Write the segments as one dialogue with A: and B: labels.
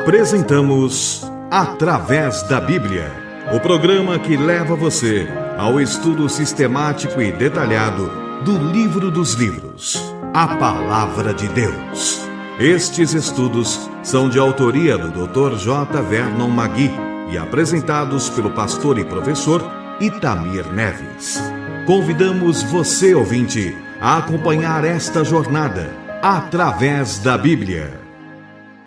A: Apresentamos Através da Bíblia, o programa que leva você ao estudo sistemático e detalhado do Livro dos Livros, a Palavra de Deus. Estes estudos são de autoria do Dr. J. Vernon Magui e apresentados pelo pastor e professor Itamir Neves. Convidamos você, ouvinte, a acompanhar esta jornada através da Bíblia.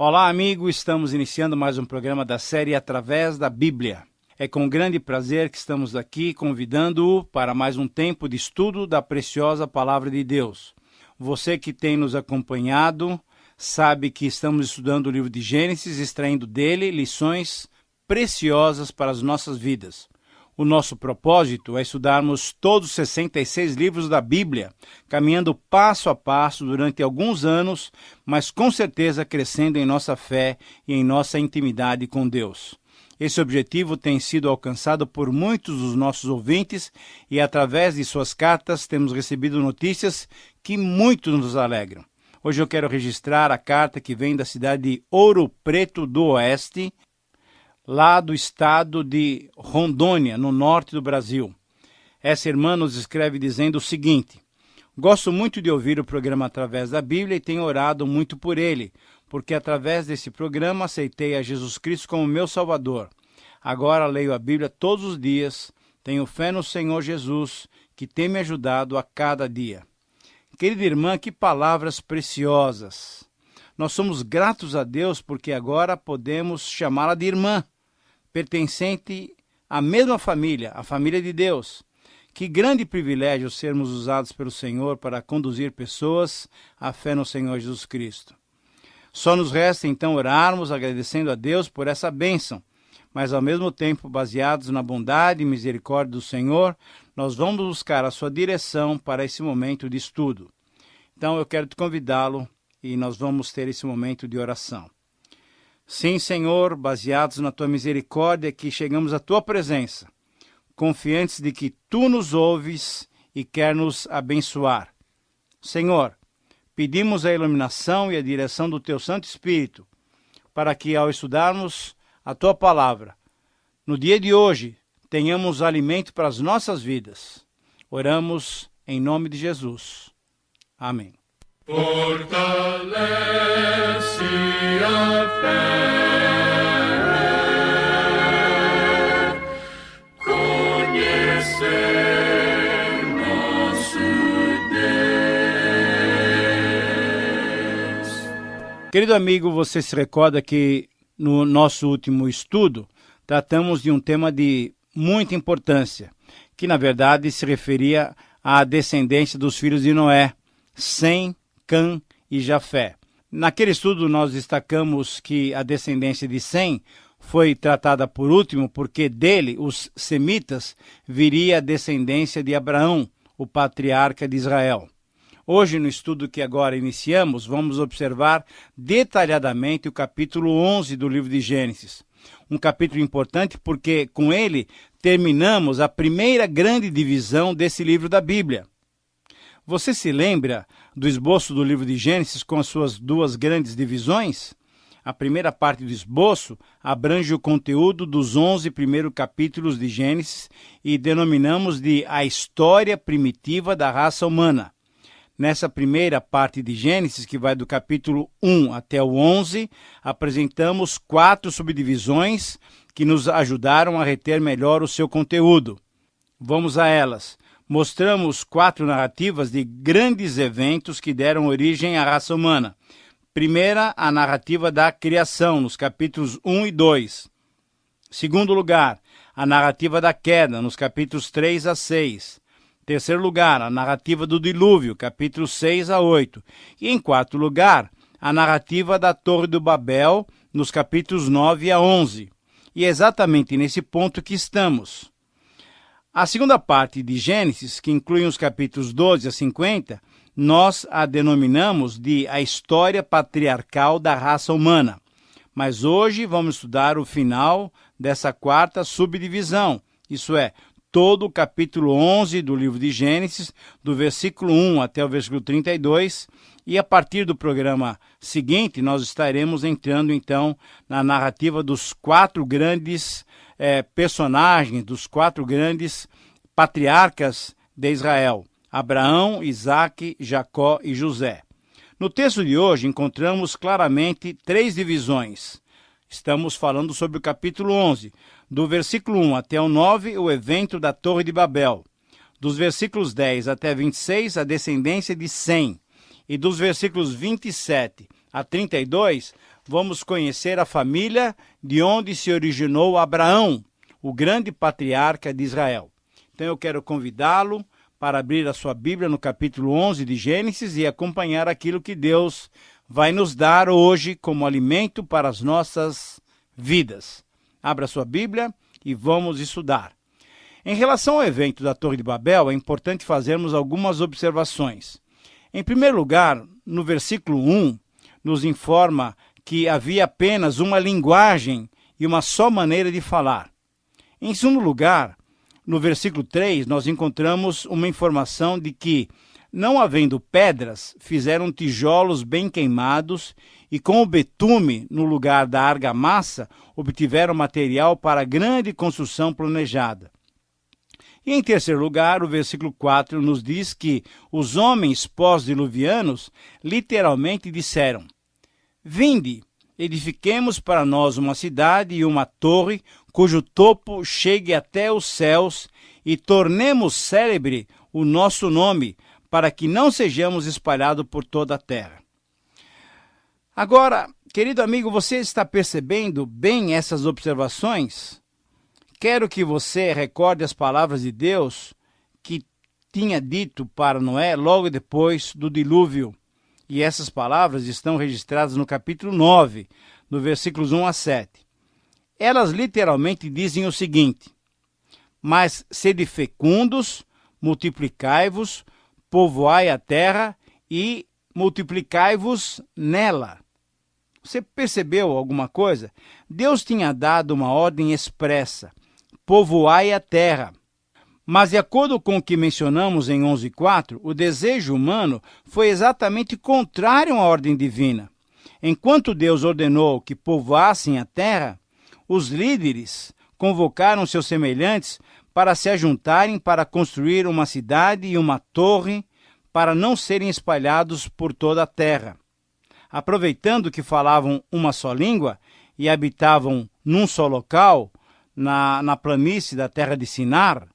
B: Olá, amigo, estamos iniciando mais um programa da série Através da Bíblia. É com grande prazer que estamos aqui convidando-o para mais um tempo de estudo da preciosa Palavra de Deus. Você que tem nos acompanhado sabe que estamos estudando o livro de Gênesis, extraindo dele lições preciosas para as nossas vidas. O nosso propósito é estudarmos todos os 66 livros da Bíblia, caminhando passo a passo durante alguns anos, mas com certeza crescendo em nossa fé e em nossa intimidade com Deus. Esse objetivo tem sido alcançado por muitos dos nossos ouvintes e, através de suas cartas, temos recebido notícias que muito nos alegram. Hoje eu quero registrar a carta que vem da cidade de Ouro Preto do Oeste, lá do estado de Rondônia, no norte do Brasil. Essa irmã nos escreve dizendo o seguinte: gosto muito de ouvir o programa Através da Bíblia e tenho orado muito por ele, porque através desse programa aceitei a Jesus Cristo como meu Salvador. Agora leio a Bíblia todos os dias, tenho fé no Senhor Jesus, que tem me ajudado a cada dia. Querida irmã, que palavras preciosas! Nós somos gratos a Deus porque agora podemos chamá-la de irmã, pertencente à mesma família, a família de Deus. Que grande privilégio sermos usados pelo Senhor para conduzir pessoas à fé no Senhor Jesus Cristo. Só nos resta então orarmos agradecendo a Deus por essa bênção, mas ao mesmo tempo baseados na bondade e misericórdia do Senhor, nós vamos buscar a sua direção para esse momento de estudo. Então eu quero te convidá-lo e nós vamos ter esse momento de oração. Sim, Senhor, baseados na Tua misericórdia, que chegamos à Tua presença, confiantes de que Tu nos ouves e quer nos abençoar. Senhor, pedimos a iluminação e a direção do Teu Santo Espírito, para que ao estudarmos a Tua Palavra, no dia de hoje, tenhamos alimento para as nossas vidas. Oramos em nome de Jesus. Amém.
C: Fortalece a fé, conhecer nosso Deus.
B: Querido amigo, você se recorda que no nosso último estudo tratamos de um tema de muita importância, que na verdade se referia à descendência dos filhos de Noé, Sem, Cã e Jafé. Naquele estudo nós destacamos que a descendência de Sem foi tratada por último porque dele, os semitas, viria a descendência de Abraão, o patriarca de Israel. Hoje, no estudo que agora iniciamos, vamos observar detalhadamente o capítulo 11 do livro de Gênesis. Um capítulo importante porque com ele terminamos a primeira grande divisão desse livro da Bíblia. Você se lembra do esboço do livro de Gênesis com as suas duas grandes divisões? A primeira parte do esboço abrange o conteúdo dos 11 primeiros capítulos de Gênesis e denominamos de a história primitiva da raça humana. Nessa primeira parte de Gênesis, que vai do capítulo 1 até o 11, apresentamos 4 subdivisões que nos ajudaram a reter melhor o seu conteúdo. Vamos a elas. Mostramos 4 narrativas de grandes eventos que deram origem à raça humana. Primeira, a narrativa da criação, nos capítulos 1 e 2. Segundo lugar, a narrativa da queda, nos capítulos 3 a 6. Terceiro lugar, a narrativa do dilúvio, capítulos 6 a 8. E em quarto lugar, a narrativa da Torre do Babel, nos capítulos 9 a 11. E é exatamente nesse ponto que estamos. A segunda parte de Gênesis, que inclui os capítulos 12 a 50, nós a denominamos de a história patriarcal da raça humana. Mas hoje vamos estudar o final dessa quarta subdivisão, isso é, todo o capítulo 11 do livro de Gênesis, do versículo 1 até o versículo 32, E a partir do programa seguinte, nós estaremos entrando então na narrativa dos 4 grandes personagens, dos 4 grandes patriarcas de Israel: Abraão, Isaque, Jacó e José. No texto de hoje encontramos claramente 3 divisões. Estamos falando sobre o capítulo 11, do versículo 1 até o 9, o evento da Torre de Babel. Dos versículos 10 até 26, a descendência de Sem. E dos versículos 27 a 32, vamos conhecer a família de onde se originou Abraão, o grande patriarca de Israel. Então eu quero convidá-lo para abrir a sua Bíblia no capítulo 11 de Gênesis e acompanhar aquilo que Deus vai nos dar hoje como alimento para as nossas vidas. Abra sua Bíblia e vamos estudar. Em relação ao evento da Torre de Babel, é importante fazermos algumas observações. Em primeiro lugar, no versículo 1, nos informa que havia apenas uma linguagem e uma só maneira de falar. Em segundo lugar, no versículo 3, nós encontramos uma informação de que, não havendo pedras, fizeram tijolos bem queimados e com o betume no lugar da argamassa, obtiveram material para a grande construção planejada. E em terceiro lugar, o versículo 4 nos diz que os homens pós-diluvianos literalmente disseram: Vinde, edifiquemos para nós uma cidade e uma torre, cujo topo chegue até os céus, e tornemos célebre o nosso nome, para que não sejamos espalhados por toda a terra. Agora, querido amigo, você está percebendo bem essas observações? Quero que você recorde as palavras de Deus que tinha dito para Noé logo depois do dilúvio. E essas palavras estão registradas no capítulo 9, no versículos 1 a 7. Elas literalmente dizem o seguinte: Mas sede fecundos, multiplicai-vos, povoai a terra e multiplicai-vos nela. Você percebeu alguma coisa? Deus tinha dado uma ordem expressa: povoai a terra. Mas, de acordo com o que mencionamos em 11:4, o desejo humano foi exatamente contrário à ordem divina. Enquanto Deus ordenou que povoassem a terra, os líderes convocaram seus semelhantes para se ajuntarem para construir uma cidade e uma torre para não serem espalhados por toda a terra. Aproveitando que falavam uma só língua e habitavam num só local, na planície da terra de Sinar,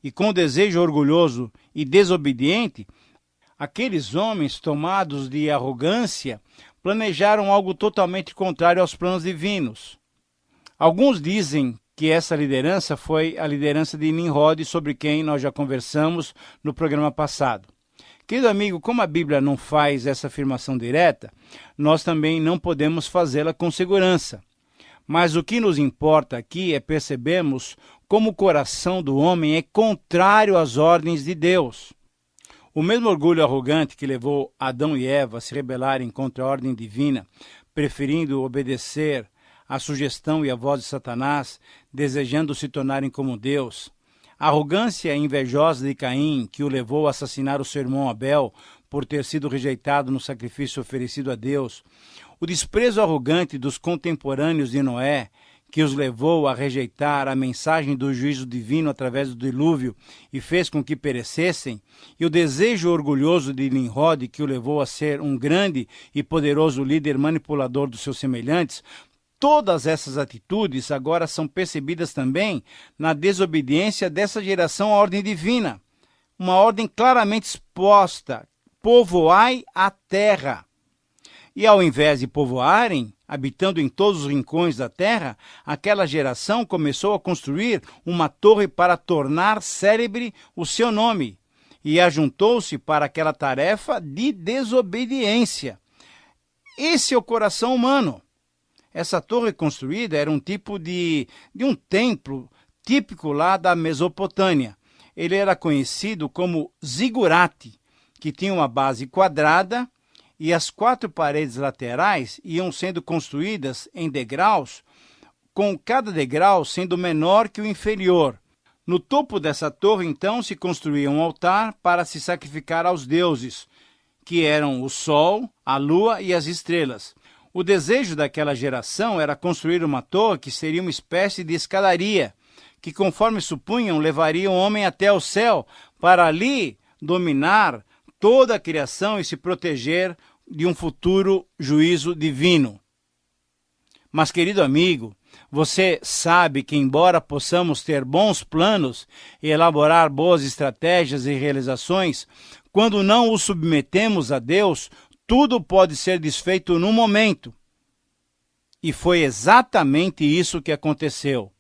B: e com desejo orgulhoso e desobediente, aqueles homens tomados de arrogância planejaram algo totalmente contrário aos planos divinos. Alguns dizem que essa liderança foi a liderança de Nimrod, sobre quem nós já conversamos no programa passado. Querido amigo, como a Bíblia não faz essa afirmação direta, nós também não podemos fazê-la com segurança. Mas o que nos importa aqui é percebermos como o coração do homem é contrário às ordens de Deus. O mesmo orgulho arrogante que levou Adão e Eva a se rebelarem contra a ordem divina, preferindo obedecer à sugestão e à voz de Satanás, desejando se tornarem como Deus. A arrogância invejosa de Caim, que o levou a assassinar o seu irmão Abel por ter sido rejeitado no sacrifício oferecido a Deus. O desprezo arrogante dos contemporâneos de Noé, que os levou a rejeitar a mensagem do juízo divino através do dilúvio e fez com que perecessem, e o desejo orgulhoso de Nimrod, que o levou a ser um grande e poderoso líder manipulador dos seus semelhantes, todas essas atitudes agora são percebidas também na desobediência dessa geração à ordem divina. Uma ordem claramente exposta: povoai a terra. E ao invés de povoarem, habitando em todos os rincões da terra, aquela geração começou a construir uma torre para tornar célebre o seu nome e ajuntou-se para aquela tarefa de desobediência. Esse é o coração humano. Essa torre construída era um tipo de um templo típico lá da Mesopotâmia. Ele era conhecido como zigurate, que tinha uma base quadrada, e as 4 paredes laterais iam sendo construídas em degraus, com cada degrau sendo menor que o inferior. No topo dessa torre, então, se construía um altar para se sacrificar aos deuses, que eram o sol, a lua e as estrelas. O desejo daquela geração era construir uma torre que seria uma espécie de escadaria, que, conforme supunham, levaria o homem até o céu, para ali dominar toda a criação e se proteger de um futuro juízo divino. Mas, querido amigo, você sabe que, embora possamos ter bons planos e elaborar boas estratégias e realizações, quando não os submetemos a Deus, tudo pode ser desfeito num momento. E foi exatamente isso que aconteceu.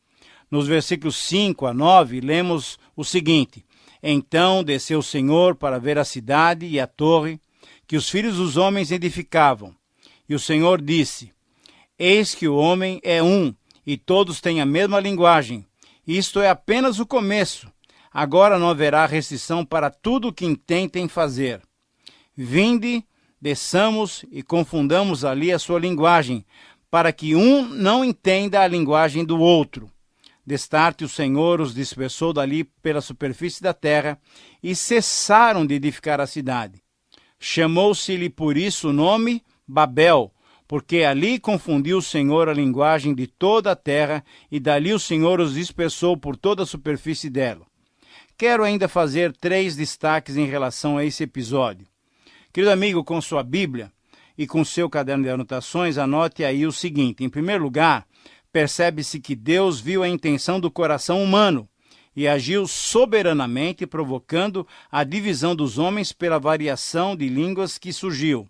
B: Nos versículos 5 a 9, lemos o seguinte: Então desceu o Senhor para ver a cidade e a torre que os filhos dos homens edificavam. E o Senhor disse: Eis que o homem é um, e todos têm a mesma linguagem. Isto é apenas o começo. Agora não haverá restrição para tudo o que intentem fazer. Vinde, desçamos e confundamos ali a sua linguagem, para que um não entenda a linguagem do outro. Destarte o Senhor os dispersou dali pela superfície da terra, e cessaram de edificar a cidade. Chamou-se-lhe por isso o nome Babel, porque ali confundiu o Senhor a linguagem de toda a terra, e dali o Senhor os dispersou por toda a superfície dela. Quero ainda fazer 3 destaques em relação a esse episódio. Querido amigo, com sua Bíblia e com seu caderno de anotações, anote aí o seguinte: em primeiro lugar, percebe-se que Deus viu a intenção do coração humano e agiu soberanamente, provocando a divisão dos homens pela variação de línguas que surgiu.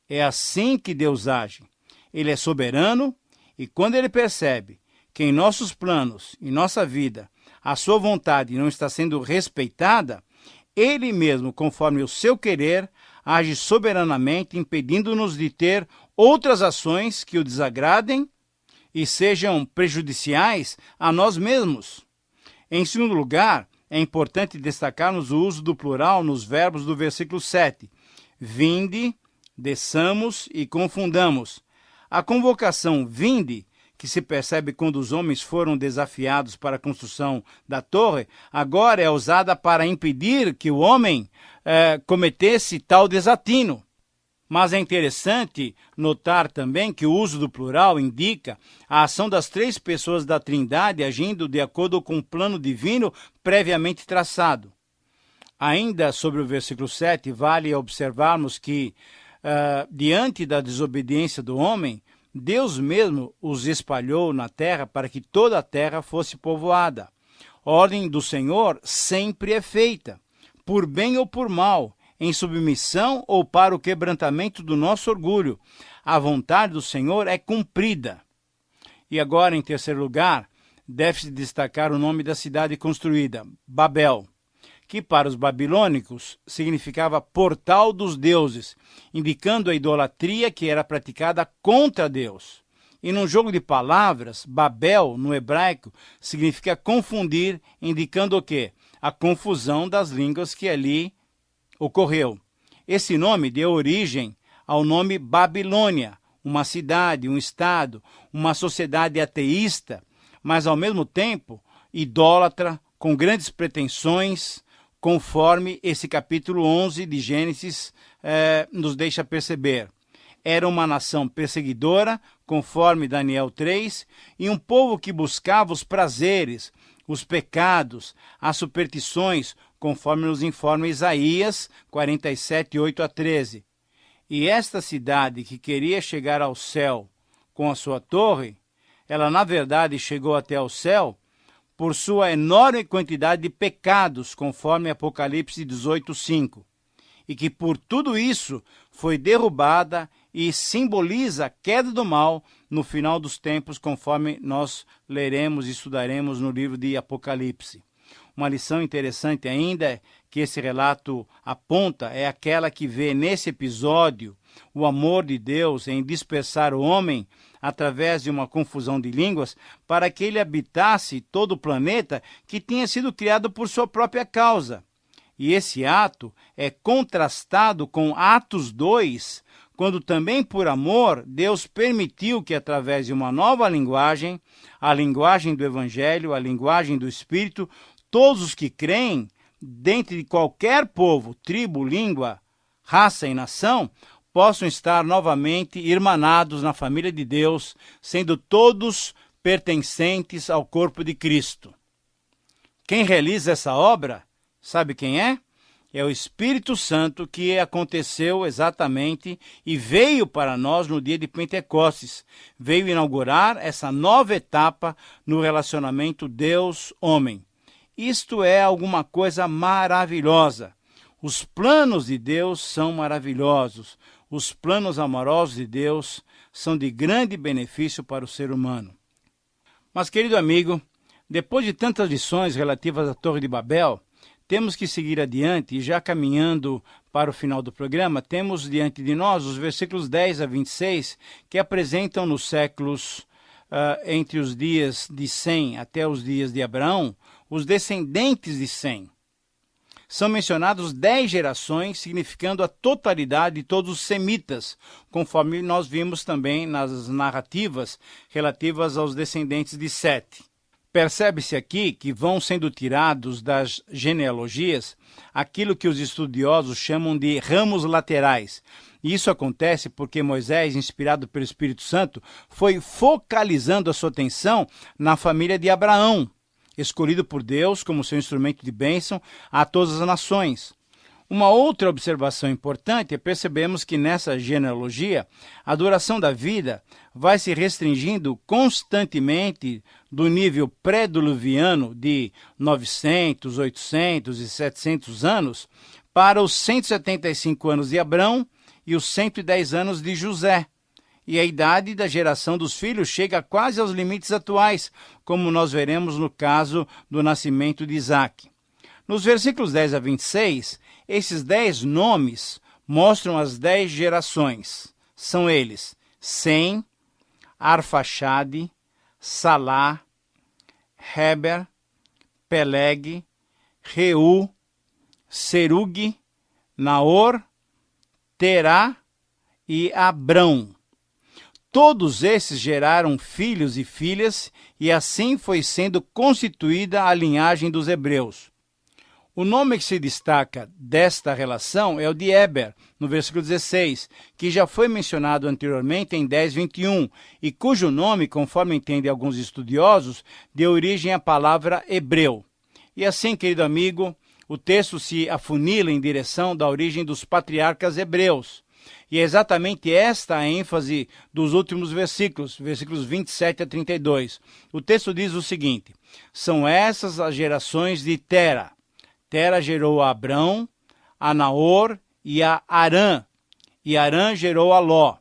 B: É assim que Deus age. Ele é soberano, e quando ele percebe que em nossos planos, em nossa vida, a sua vontade não está sendo respeitada, ele mesmo, conforme o seu querer, age soberanamente, impedindo-nos de ter outras ações que o desagradem e sejam prejudiciais a nós mesmos. Em segundo lugar, é importante destacarmos o uso do plural nos verbos do versículo 7. Vinde, desçamos e confundamos. A convocação vinde, que se percebe quando os homens foram desafiados para a construção da torre, agora é usada para impedir que o homem cometesse tal desatino. Mas é interessante notar também que o uso do plural indica a ação das 3 pessoas da Trindade agindo de acordo com o plano divino previamente traçado. Ainda sobre o versículo 7, vale observarmos que, diante da desobediência do homem, Deus mesmo os espalhou na terra para que toda a terra fosse povoada. A ordem do Senhor sempre é feita, por bem ou por mal, em submissão ou para o quebrantamento do nosso orgulho. A vontade do Senhor é cumprida. E agora, em terceiro lugar, deve-se destacar o nome da cidade construída, Babel, que para os babilônicos significava portal dos deuses, indicando a idolatria que era praticada contra Deus. E num jogo de palavras, Babel, no hebraico, significa confundir, indicando o quê? A confusão das línguas que ali ocorreu. Esse nome deu origem ao nome Babilônia, uma cidade, um estado, uma sociedade ateísta, mas ao mesmo tempo idólatra, com grandes pretensões, conforme esse capítulo 11 de Gênesis nos deixa perceber. Era uma nação perseguidora, conforme Daniel 3, e um povo que buscava os prazeres, os pecados, as superstições, conforme nos informa Isaías 47, 8 a 13. E esta cidade que queria chegar ao céu com a sua torre, ela na verdade chegou até ao céu por sua enorme quantidade de pecados, conforme Apocalipse 18, 5. E que por tudo isso foi derrubada e simboliza a queda do mal no final dos tempos, conforme nós leremos e estudaremos no livro de Apocalipse. Uma lição interessante ainda que esse relato aponta é aquela que vê nesse episódio o amor de Deus em dispersar o homem através de uma confusão de línguas para que ele habitasse todo o planeta que tinha sido criado por sua própria causa. E esse ato é contrastado com Atos 2, quando também por amor Deus permitiu que através de uma nova linguagem, a linguagem do Evangelho, a linguagem do Espírito, todos os que creem, dentre de qualquer povo, tribo, língua, raça e nação possam estar novamente irmanados na família de Deus, sendo todos pertencentes ao corpo de Cristo. Quem realiza essa obra, sabe quem é? É o Espírito Santo, que aconteceu exatamente e veio para nós no dia de Pentecostes. Veio inaugurar essa nova etapa no relacionamento Deus-homem. Isto é alguma coisa maravilhosa. Os planos de Deus são maravilhosos. Os planos amorosos de Deus são de grande benefício para o ser humano. Mas, querido amigo, depois de tantas lições relativas à Torre de Babel, temos que seguir adiante, e já caminhando para o final do programa, temos diante de nós os versículos 10 a 26, que apresentam nos séculos entre os dias de Sem até os dias de Abraão, os descendentes de Sem. São mencionados 10 gerações, significando a totalidade de todos os semitas, conforme nós vimos também nas narrativas relativas aos descendentes de Sete. Percebe-se aqui que vão sendo tirados das genealogias aquilo que os estudiosos chamam de ramos laterais. E isso acontece porque Moisés, inspirado pelo Espírito Santo, foi focalizando a sua atenção na família de Abraão, escolhido por Deus como seu instrumento de bênção a todas as nações. Uma outra observação importante é percebemos que nessa genealogia a duração da vida vai se restringindo constantemente do nível pré-diluviano de 900, 800 e 700 anos para os 175 anos de Abrão e os 110 anos de José. E a idade da geração dos filhos chega quase aos limites atuais, como nós veremos no caso do nascimento de Isaque. Nos versículos 10 a 26, esses 10 nomes mostram as 10 gerações. São eles: Sem, Arfaxade, Salá, Heber, Peleg, Reu, Serug, Naor, Terá e Abrão. Todos esses geraram filhos e filhas, e assim foi sendo constituída a linhagem dos hebreus. O nome que se destaca desta relação é o de Eber, no versículo 16, que já foi mencionado anteriormente em 10:21, e cujo nome, conforme entendem alguns estudiosos, deu origem à palavra hebreu. E assim, querido amigo, o texto se afunila em direção da origem dos patriarcas hebreus. E é exatamente esta a ênfase dos últimos versículos 27 a 32. O texto diz o seguinte: são essas as gerações de Tera. Tera gerou a Abrão, a Naor e a Arã, e Arã gerou a Ló.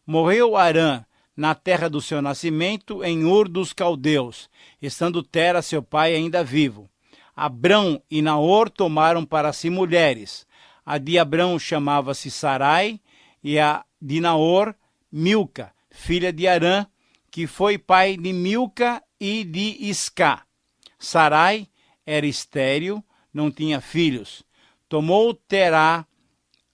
B: Morreu Arã na terra do seu nascimento, em Ur dos Caldeus, estando Tera, seu pai, ainda vivo. Abrão e Naor tomaram para si mulheres. A de Abrão chamava-se Sarai, e a de Naor, Milca, filha de Arã, que foi pai de Milca e de Iscá. Sarai era estéril, não tinha filhos. Tomou Terá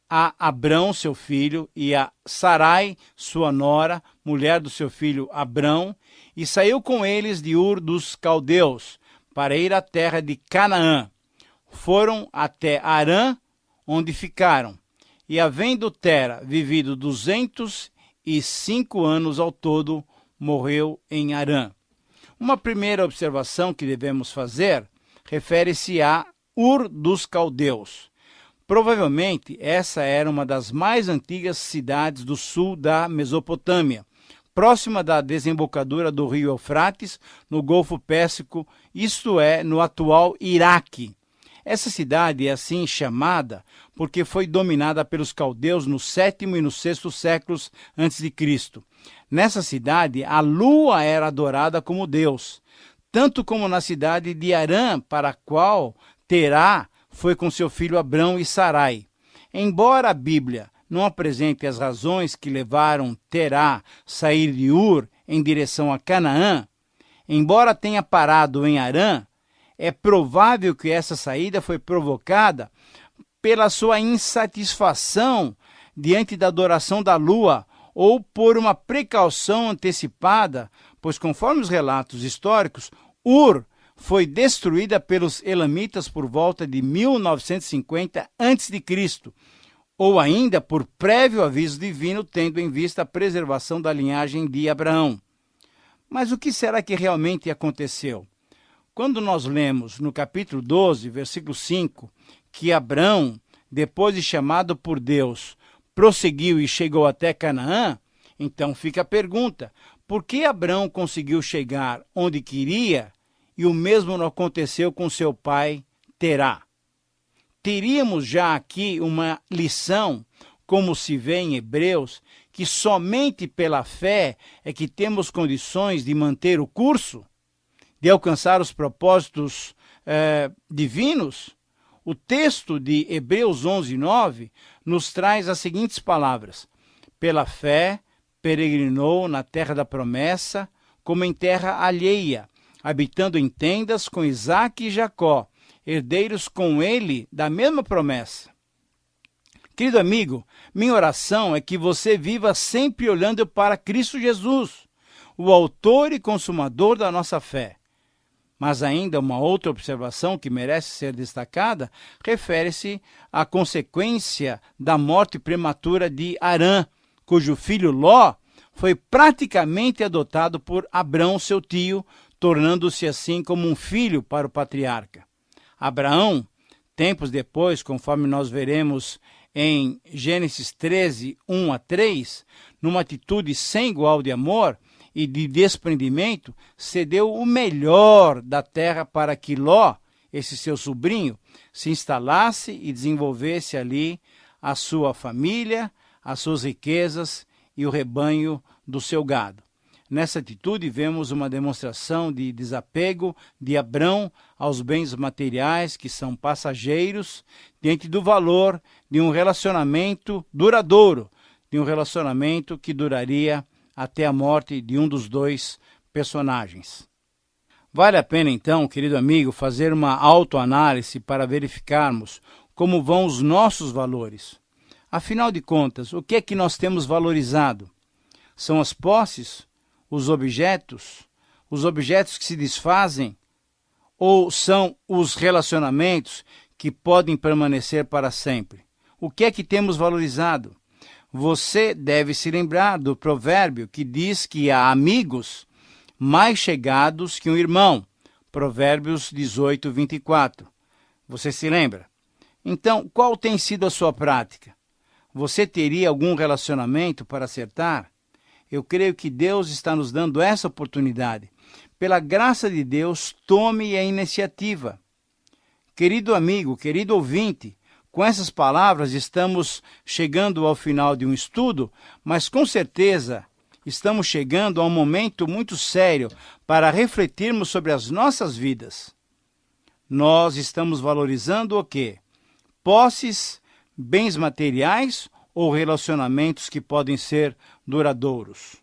B: a Abrão, seu filho, e a Sarai, sua nora, mulher do seu filho Abrão, e saiu com eles de Ur dos Caldeus, para ir à terra de Canaã. Foram até Arã, onde ficaram. E havendo Tera vivido 205 anos ao todo, morreu em Arã. Uma primeira observação que devemos fazer refere-se a Ur dos Caldeus. Provavelmente essa era uma das mais antigas cidades do sul da Mesopotâmia, próxima da desembocadura do rio Eufrates, no Golfo Pérsico, isto é, no atual Iraque. Essa cidade é assim chamada porque foi dominada pelos caldeus no 7º e no 6º séculos a.C. Nessa cidade, a lua era adorada como deus, tanto como na cidade de Arã, para a qual Terá foi com seu filho Abrão e Sarai. Embora a Bíblia não apresente as razões que levaram Terá a sair de Ur em direção a Canaã, embora tenha parado em Arã, é provável que essa saída foi provocada pela sua insatisfação diante da adoração da lua ou por uma precaução antecipada, pois conforme os relatos históricos, Ur foi destruída pelos elamitas por volta de 1950 a.C. ou ainda por prévio aviso divino, tendo em vista a preservação da linhagem de Abraão. Mas o que será que realmente aconteceu? Quando nós lemos no capítulo 12, versículo 5, que Abraão, depois de chamado por Deus, prosseguiu e chegou até Canaã, então fica a pergunta: por que Abraão conseguiu chegar onde queria e o mesmo não aconteceu com seu pai Terá? Teríamos já aqui uma lição, como se vê em Hebreus, que somente pela fé é que temos condições de manter o curso, de alcançar os propósitos divinos. O texto de Hebreus 11:9 nos traz as seguintes palavras: pela fé peregrinou na terra da promessa, como em terra alheia, habitando em tendas com Isaque e Jacó, herdeiros com ele da mesma promessa. Querido amigo, minha oração é que você viva sempre olhando para Cristo Jesus, o autor e consumador da nossa fé. Mas ainda uma outra observação que merece ser destacada refere-se à consequência da morte prematura de Harã, cujo filho Ló foi praticamente adotado por Abrão, seu tio, tornando-se assim como um filho para o patriarca. Abraão, tempos depois, conforme nós veremos em Gênesis 13, 1-3, numa atitude sem igual de amor e de desprendimento, cedeu o melhor da terra para que Ló, esse seu sobrinho, se instalasse e desenvolvesse ali a sua família, as suas riquezas e o rebanho do seu gado. Nessa atitude, vemos uma demonstração de desapego de Abrão aos bens materiais que são passageiros, diante do valor de um relacionamento duradouro, de um relacionamento que duraria até a morte de um dos dois personagens. Vale a pena, então, querido amigo, fazer uma autoanálise para verificarmos como vão os nossos valores. Afinal de contas, o que é que nós temos valorizado? São as posses? Os objetos que se desfazem? Ou são os relacionamentos que podem permanecer para sempre? O que é que temos valorizado? Você deve se lembrar do provérbio que diz que há amigos mais chegados que um irmão. Provérbios 18:24. Você se lembra? Então, qual tem sido a sua prática? Você teria algum relacionamento para acertar? Eu creio que Deus está nos dando essa oportunidade. Pela graça de Deus, tome a iniciativa. Querido amigo, querido ouvinte, com essas palavras estamos chegando ao final de um estudo, mas com certeza estamos chegando a um momento muito sério para refletirmos sobre as nossas vidas. Nós estamos valorizando o quê? Posses, bens materiais ou relacionamentos que podem ser duradouros?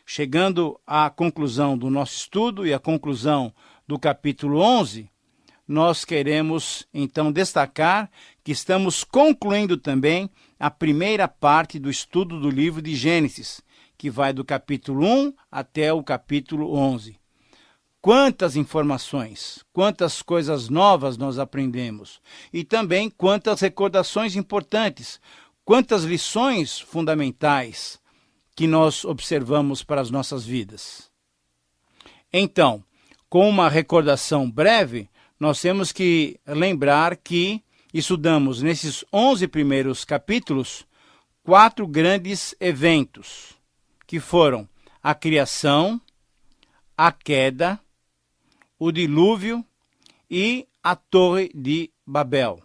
B: Chegando à conclusão do nosso estudo e à conclusão do capítulo 11, nós queremos então destacar que estamos concluindo também a primeira parte do estudo do livro de Gênesis, que vai do capítulo 1 até o capítulo 11. Quantas informações, quantas coisas novas nós aprendemos e também quantas recordações importantes, quantas lições fundamentais que nós observamos para as nossas vidas. Então, com uma recordação breve, nós temos que lembrar que estudamos nesses 11 primeiros capítulos 4 grandes eventos, que foram a criação, a queda, o dilúvio e a Torre de Babel.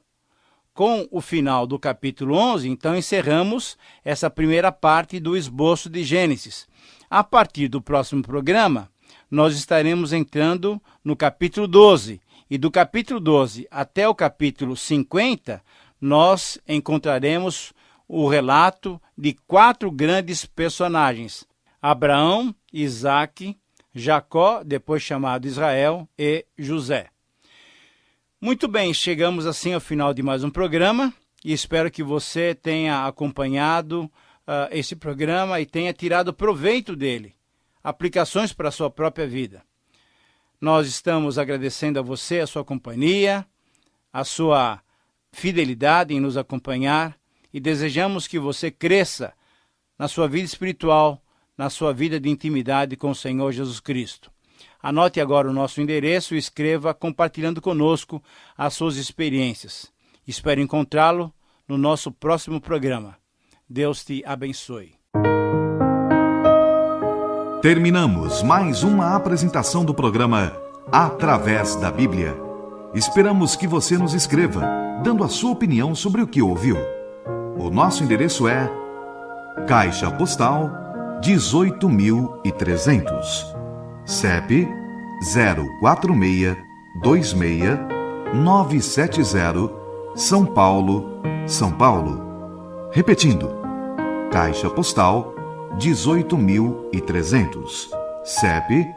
B: Com o final do capítulo 11, então encerramos essa primeira parte do esboço de Gênesis. A partir do próximo programa, nós estaremos entrando no capítulo 12. E do capítulo 12 até o capítulo 50, nós encontraremos o relato de 4 grandes personagens: Abraão, Isaque, Jacó, depois chamado Israel, e José. Muito bem, chegamos assim ao final de mais um programa e espero que você tenha acompanhado esse programa e tenha tirado proveito dele, aplicações para a sua própria vida. Nós estamos agradecendo a você a sua companhia, a sua fidelidade em nos acompanhar e desejamos que você cresça na sua vida espiritual, na sua vida de intimidade com o Senhor Jesus Cristo. Anote agora o nosso endereço e escreva compartilhando conosco as suas experiências. Espero encontrá-lo no nosso próximo programa. Deus te abençoe.
A: Terminamos mais uma apresentação do programa Através da Bíblia. Esperamos que você nos escreva, dando a sua opinião sobre o que ouviu. O nosso endereço é Caixa Postal 18.300, CEP 04626-970, São Paulo, São Paulo. Repetindo, Caixa Postal 18.300, CEP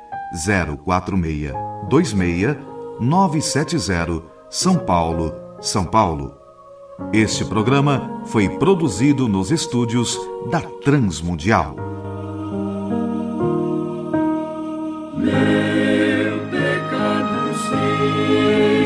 A: 04626-970, São Paulo, São Paulo. Este programa foi produzido nos estúdios da Transmundial.
C: Meu pecado sei.